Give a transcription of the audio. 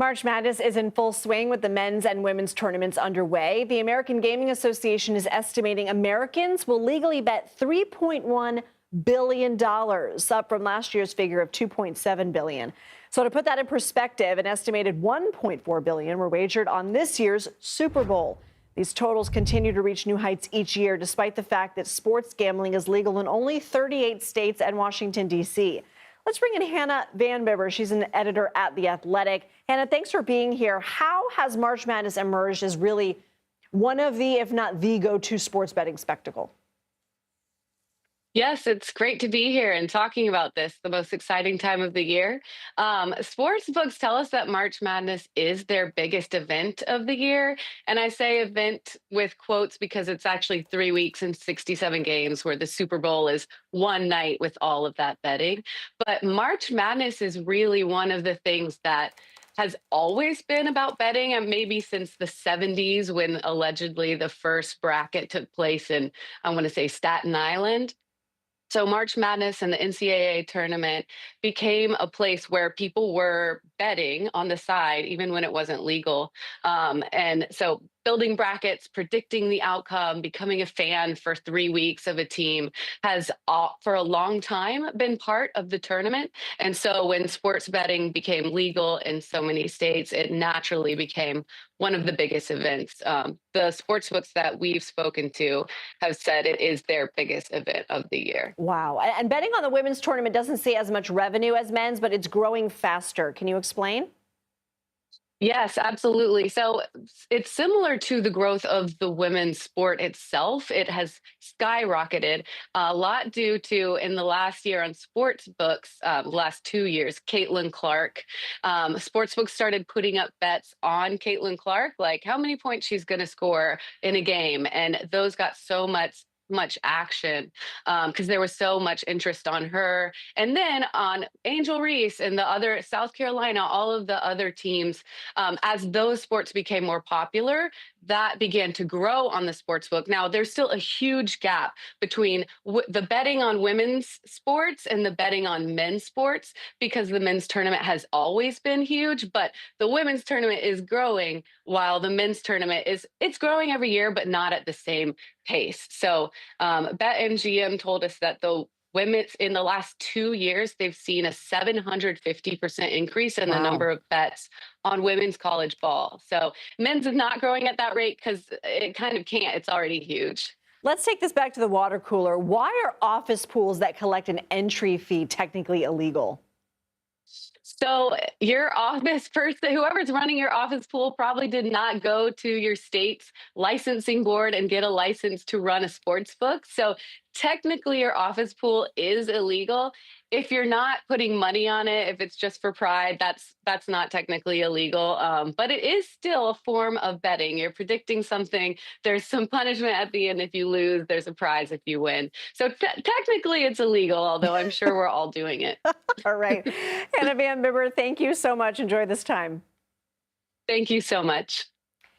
March Madness is in full swing with the men's and women's tournaments underway. The American Gaming Association is estimating Americans will legally bet $3.1 billion, up from last year's figure of $2.7 billion. So to put that in perspective, an estimated $1.4 billion were wagered on this year's Super Bowl. These totals continue to reach new heights each year, despite the fact that sports gambling is legal in only 38 states and Washington, D.C. Let's bring in Hannah Vanbiber. She's an editor at The Athletic. Hannah, thanks for being here. How has March Madness emerged as really one of the, if not the go-to sports betting spectacle? Yes, it's great to be here and talking about this, the most exciting time of the year. Sports books tell us that March Madness is their biggest event of the year. And I say event with quotes because it's actually 3 weeks and 67 games, where the Super Bowl is one night with all of that betting. But March Madness is really one of the things that has always been about betting, and maybe since the 70s, when allegedly the first bracket took place in, I want to say, Staten Island. So March Madness and the NCAA tournament became a place where people were betting on the side, even when it wasn't legal. And so building brackets, predicting the outcome, becoming a fan for 3 weeks of a team has for a long time been part of the tournament. And so when sports betting became legal in so many states, it naturally became one of the biggest events. The sports books that we've spoken to have said it is their biggest event of the year. Wow. And betting on the women's tournament doesn't see as much revenue as men's, but it's growing faster. Can you explain? Yes, absolutely. So it's similar to the growth of the women's sport itself. It has skyrocketed a lot due to, in the last year on sports books, last 2 years, Caitlin Clark. Sports books started putting up bets on Caitlin Clark, like how many points she's going to score in a game. And those got so much action because there was so much interest on her. And then on Angel Reese and the other South Carolina, all of the other teams, as those sports became more popular, that began to grow on the sports book. Now, there's still a huge gap between the betting on women's sports and the betting on men's sports, because the men's tournament has always been huge, but the women's tournament is growing while the men's tournament it's growing every year, but not at the same pace. So BetMGM told us that the women's, in the last 2 years, they've seen a 750% increase in the number of bets on women's college ball. So men's is not growing at that rate because it kind of can't. It's already huge. Let's take this back to the water cooler. Why are office pools that collect an entry fee technically illegal? So your office person, whoever's running your office pool, probably did not go to your state's licensing board and get a license to run a sports book. So technically your office pool is illegal. If you're not putting money on it, if it's just for pride, that's not technically illegal. But it is still a form of betting. You're predicting something. There's some punishment at the end if you lose. There's a prize if you win. So technically it's illegal, although I'm sure we're all doing it. All right. Hannah Vanbiber, thank you so much. Enjoy this time. Thank you so much.